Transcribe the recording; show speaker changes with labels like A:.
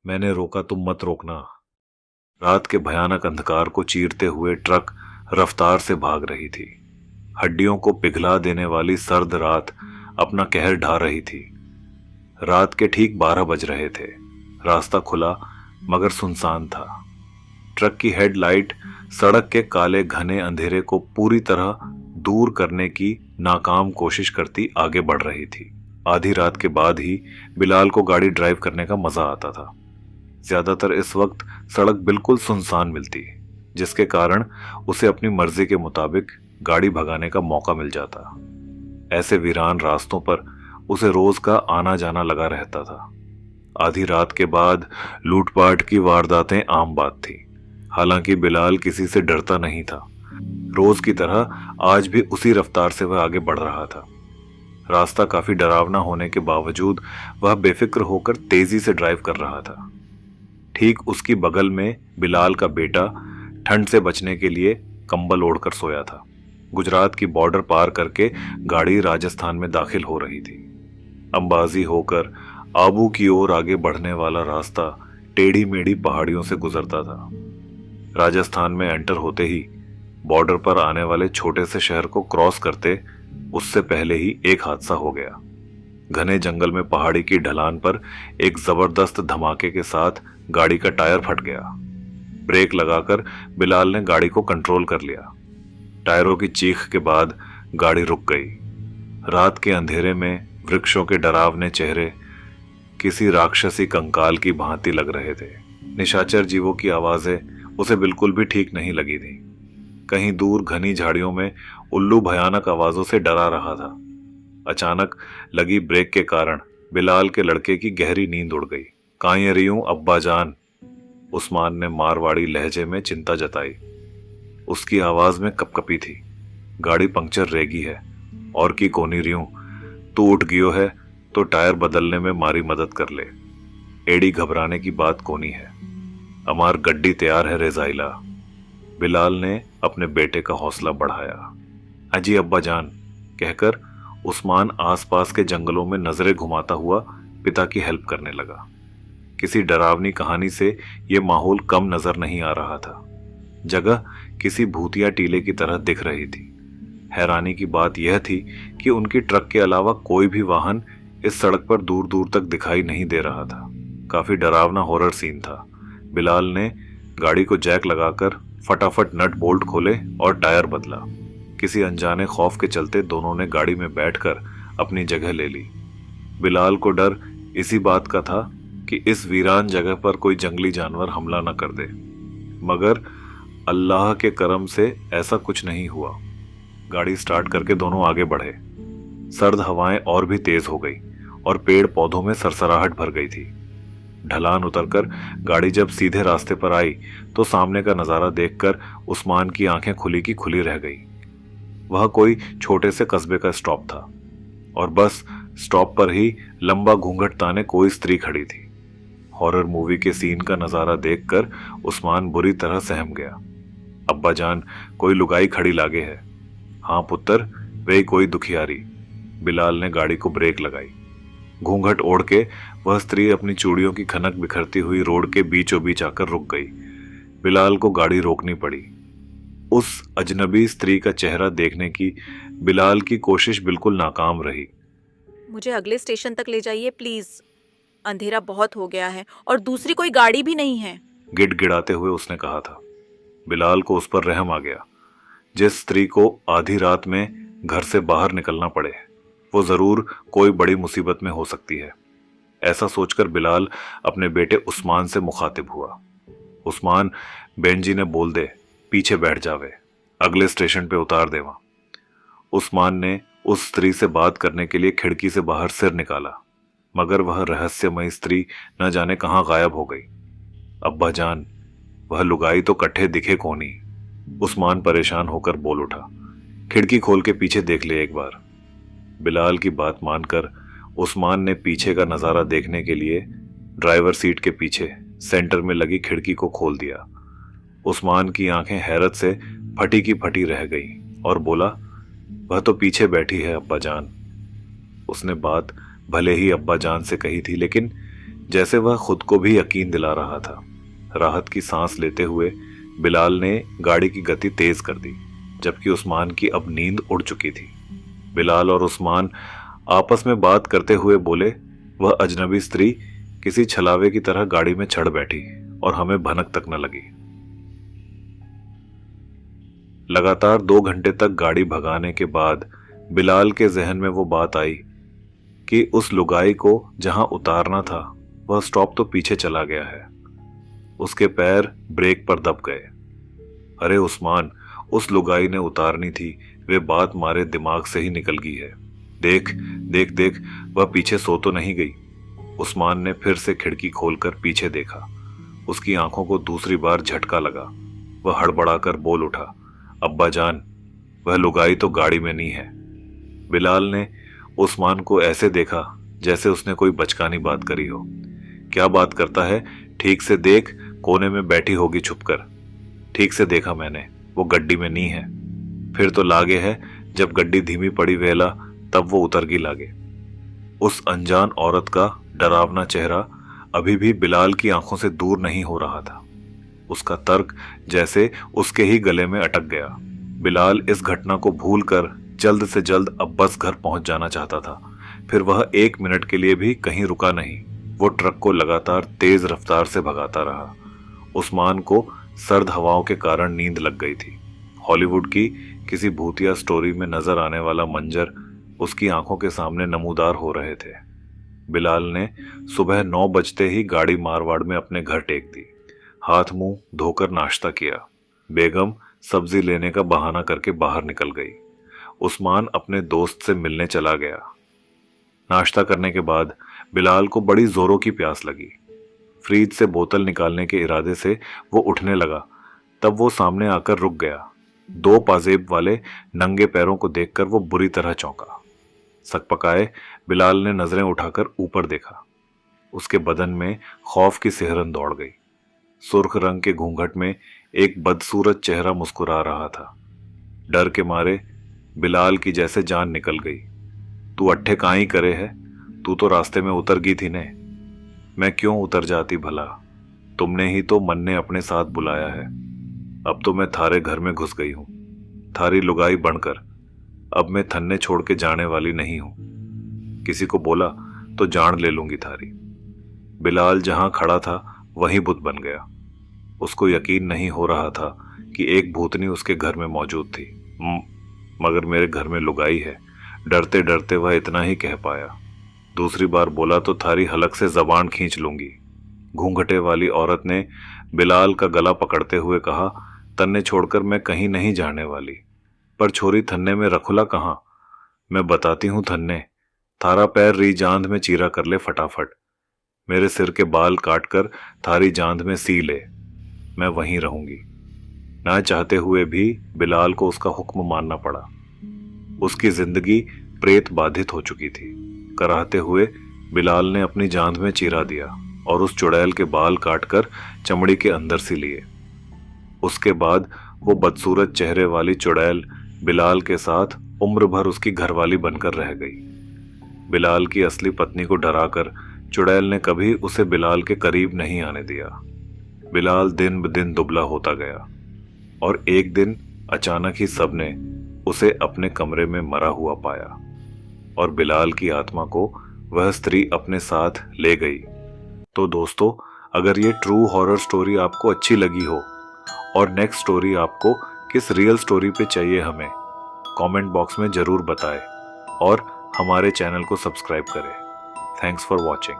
A: मैंने रोका, तुम मत रोकना। रात के भयानक अंधकार को चीरते हुए ट्रक रफ्तार से भाग रही थी। हड्डियों को पिघला देने वाली सर्द रात अपना कहर ढा रही थी। रात के ठीक 12 बज रहे थे। रास्ता खुला मगर सुनसान था। ट्रक की हेडलाइट सड़क के काले घने अंधेरे को पूरी तरह दूर करने की नाकाम कोशिश करती आगे बढ़ रही थी। आधी रात के बाद ही बिलाल को गाड़ी ड्राइव करने का मजा आता था। ज्यादातर इस वक्त सड़क बिल्कुल सुनसान मिलती, जिसके कारण उसे अपनी मर्जी के मुताबिक गाड़ी भगाने का मौका मिल जाता। ऐसे वीरान रास्तों पर उसे रोज का आना जाना लगा रहता था। आधी रात के बाद लूटपाट की वारदातें आम बात थी। हालांकि बिलाल किसी से डरता नहीं था। रोज की तरह आज भी उसी रफ्तार से वह आगे बढ़ रहा था। रास्ता काफी डरावना होने के बावजूद वह बेफिक्र होकर तेजी से ड्राइव कर रहा था। ठीक उसकी बगल में बिलाल का बेटा ठंड से बचने के लिए कंबल ओढ़कर सोया था। गुजरात की बॉर्डर पार करके गाड़ी राजस्थान में दाखिल हो रही थी। अंबाजी होकर आबू की ओर आगे बढ़ने वाला रास्ता टेढ़ी मेढ़ी पहाड़ियों से गुजरता था। राजस्थान में एंटर होते ही बॉर्डर पर आने वाले छोटे से शहर को क्रॉस करते उससे पहले ही एक हादसा हो गया। घने जंगल में पहाड़ी की ढलान पर एक जबरदस्त धमाके के साथ गाड़ी का टायर फट गया। ब्रेक लगाकर बिलाल ने गाड़ी को कंट्रोल कर लिया। टायरों की चीख के बाद गाड़ी रुक गई। रात के अंधेरे में वृक्षों के डरावने चेहरे किसी राक्षसी कंकाल की भांति लग रहे थे। निशाचर जीवों की आवाजें उसे बिल्कुल भी ठीक नहीं लगी थी। कहीं दूर घनी झाड़ियों में उल्लू भयानक आवाजों से डरा रहा था। अचानक लगी ब्रेक के कारण बिलाल के लड़के की गहरी नींद उड़ गई। काहे रही अब्बा जान, उस्मान ने मारवाड़ी लहजे में चिंता जताई। उसकी आवाज में कपकपी थी। गाड़ी पंक्चर रेगी है और की कोनी रियूं, तू उठ गियो है तो टायर बदलने में मारी मदद कर ले। एड़ी घबराने की बात कोनी है, हमार गड्डी तैयार है रेजाइला। बिलाल ने अपने बेटे का हौसला बढ़ाया। अजी अब्बा जान कहकर उस्मान आसपास के जंगलों में नजरें घुमाता हुआ पिता की हेल्प करने लगा। किसी डरावनी कहानी से यह माहौल कम नजर नहीं आ रहा था। जगह किसी भूतिया टीले की तरह दिख रही थी। हैरानी की बात यह थी कि उनकी ट्रक के अलावा कोई भी वाहन इस सड़क पर दूर दूर तक दिखाई नहीं दे रहा था। काफी डरावना हॉरर सीन था। बिलाल ने गाड़ी को जैक लगाकर फटाफट नट बोल्ट खोले और टायर बदला। किसी अनजाने खौफ के चलते दोनों ने गाड़ी में बैठकर अपनी जगह ले ली। बिलाल को डर इसी बात का था कि इस वीरान जगह पर कोई जंगली जानवर हमला न कर दे, मगर अल्लाह के करम से ऐसा कुछ नहीं हुआ। गाड़ी स्टार्ट करके दोनों आगे बढ़े। सर्द हवाएं और भी तेज हो गई और पेड़ पौधों में सरसराहट भर गई थी। ढलान उतरकर गाड़ी जब सीधे रास्ते पर आई तो सामने का नजारा देखकर उस्मान की आंखें खुली की खुली रह गई। वह कोई छोटे से कस्बे का स्टॉप था और बस स्टॉप पर ही लंबा घूंघट ताने कोई स्त्री खड़ी थी। हॉरर मूवी के सीन का नजारा देखकर उस्मान बुरी तरह सहम गया। अब्बा जान, कोई लुगाई खड़ी लागे है। हाँ पुत्र, वे कोई दुखियारी। बिलाल ने गाड़ी को ब्रेक लगाई। घूंघट ओढ़ के वह स्त्री अपनी चूड़ियों की खनक बिखरती हुई रोड के बीचों बीच आकर रुक गई। बिलाल को गाड़ी रोकनी पड़ी। उस अजनबी स्त्री का चेहरा देखने की बिलाल की कोशिश बिल्कुल नाकाम रही।
B: मुझे अगले स्टेशन तक ले जाइए प्लीज, अंधेरा बहुत हो गया है और दूसरी कोई गाड़ी भी नहीं है,
A: गिड़गिड़ाते हुए उसने कहा था। बिलाल को उस पर रहम आ गया। जिस स्त्री को आधी रात में घर से बाहर निकलना पड़े, वो जरूर कोई बड़ी मुसीबत में हो सकती है। ऐसा सोचकर बिलाल अपने बेटे उस्मान से मुखातिब हुआ। उस्मान, बेन जी ने बोल दे पीछे बैठ जावे, अगले स्टेशन पे उतार देवा। उस्मान ने उस स्त्री से बात करने के लिए खिड़की से बाहर सिर निकाला, मगर वह रहस्यमयी स्त्री न जाने कहां गायब हो गई। अब्बा जान, वह लुगाई तो कट्ठे दिखे कोनी। उस्मान परेशान होकर बोल उठा। खिड़की खोल के पीछे देख ले एक बार। बिलाल की बात मानकर उस्मान ने पीछे का नजारा देखने के लिए ड्राइवर सीट के पीछे सेंटर में लगी खिड़की को खोल दिया। उस्मान की आंखें हैरत से फटी की फटी रह गई और बोला, वह तो पीछे बैठी है अब्बा जान। उसने बात भले ही अब्बा जान से कही थी, लेकिन जैसे वह खुद को भी यकीन दिला रहा था। राहत की सांस लेते हुए बिलाल ने गाड़ी की गति तेज कर दी, जबकि उस्मान की अब नींद उड़ चुकी थी। बिलाल और उस्मान आपस में बात करते हुए बोले, वह अजनबी स्त्री किसी छलावे की तरह गाड़ी में चढ़ बैठी और हमें भनक तक न लगी। लगातार 2 घंटे तक गाड़ी भगाने के बाद बिलाल के जहन में वो बात आई कि उस लुगाई को जहां उतारना था वह स्टॉप तो पीछे चला गया है। उसके पैर ब्रेक पर दब गए। अरे उस्मान, उस लुगाई ने उतारनी थी, वे बात मारे दिमाग से ही निकल गई है। देख देख देख, वह पीछे सो तो नहीं गई। उस्मान ने फिर से खिड़की खोलकर पीछे देखा। उसकी आंखों को दूसरी बार झटका लगा। वह हड़बड़ाकर बोल उठा, अब्बा जान, वह लुगाई तो गाड़ी में नहीं है। बिलाल ने उस्मान को ऐसे देखा जैसे उसने कोई बचकानी बात करी हो। क्या बात करता है, ठीक से देख, कोने में बैठी होगी छुपकर। ठीक से देखा मैंने, वो गड्डी में नहीं है। फिर तो लागे है, जब गड्डी धीमी पड़ी वेला तब वो उतर गई लागे। उस अनजान औरत का डरावना चेहरा अभी भी बिलाल की आंखों से दूर नहीं हो रहा था। उसका तर्क जैसे उसके ही गले में अटक गया। बिलाल इस घटना को भूलकर जल्द से जल्द अब बस घर पहुंच जाना चाहता था। फिर वह 1 मिनट के लिए भी कहीं रुका नहीं। वो ट्रक को लगातार तेज रफ्तार से भगाता रहा। उस्मान को सर्द हवाओं के कारण नींद लग गई थी। हॉलीवुड की किसी भूतिया स्टोरी में नजर आने वाला मंजर उसकी आंखों के सामने नमूदार हो रहे थे। बिलाल ने सुबह 9 बजते ही गाड़ी मारवाड़ में अपने घर टेक दी। हाथ मुंह धोकर नाश्ता किया। बेगम सब्जी लेने का बहाना करके बाहर निकल गई। उस्मान अपने दोस्त से मिलने चला गया। नाश्ता करने के बाद बिलाल को बड़ी जोरों की प्यास लगी। फ्रिज से बोतल निकालने के इरादे से वो उठने लगा, तब वो सामने आकर रुक गया। 2 पाजेब वाले नंगे पैरों को देखकर वो बुरी तरह चौंका। सकपकाए बिलाल ने नजरें उठाकर ऊपर देखा। उसके बदन में खौफ की सिहरन दौड़ गई। सुर्ख रंग के घूंघट में एक बदसूरत चेहरा मुस्कुरा रहा था। डर के मारे बिलाल की जैसे जान निकल गई। तू अट्ठे काहीं करे है, तू तो रास्ते में उतर गई थी ने। मैं क्यों उतर जाती भला, तुमने ही तो मन ने अपने साथ बुलाया है। अब तो मैं थारे घर में घुस गई हूं, थारी लुगाई बनकर। अब मैं थन्ने छोड़ के जाने वाली नहीं हूं। किसी को बोला तो जान ले लूंगी थारी। बिलाल जहां खड़ा था वहीं बुत बन गया। उसको यकीन नहीं हो रहा था कि एक भूतनी उसके घर में मौजूद थी। मगर मेरे घर में लुगाई है। डरते डरते वह इतना ही कह पाया। दूसरी बार बोला तो थारी हलक से जबान खींच लूंगी। घूंघटे वाली औरत ने बिलाल का गला पकड़ते हुए कहा, तन्ने छोड़कर मैं कहीं नहीं जाने वाली। पर छोरी थन्ने में रखुला कहाँ? मैं बताती हूँ थन्ने, थारा पैर री जांद में चीरा कर ले फटाफट। मेरे सिर के बाल काटकर थारी जांद में सी ले। मैं वहीं रहूंगी। ना चाहते हुए भी बिलाल को उसका हुक्म मानना पड़ा। उसकी जिंदगी प्रेत बाधित हो चुकी थी। कराहते हुए बिलाल ने अपनी जांद में चीरा दिया और उस चुड़ैल के बाल काटकर चमड़ी के अंदर सी लिए। उसके बाद वो बदसूरत चेहरे वाली चुड़ैल बिलाल के साथ उम्र भर उसकी घरवाली बनकर रह गई। बिलाल की असली पत्नी को डराकर चुड़ैल ने कभी उसे बिलाल के करीब नहीं आने दिया। बिलाल दिन ब दिन दुबला होता गया और एक दिन अचानक ही सबने उसे अपने कमरे में मरा हुआ पाया और बिलाल की आत्मा को वह स्त्री अपने साथ ले गई। तो दोस्तों, अगर ये ट्रू हॉरर स्टोरी आपको अच्छी लगी हो और नेक्स्ट स्टोरी आपको किस रियल स्टोरी पे चाहिए हमें कमेंट बॉक्स में जरूर बताएं और हमारे चैनल को सब्सक्राइब करें। Thanks for watching.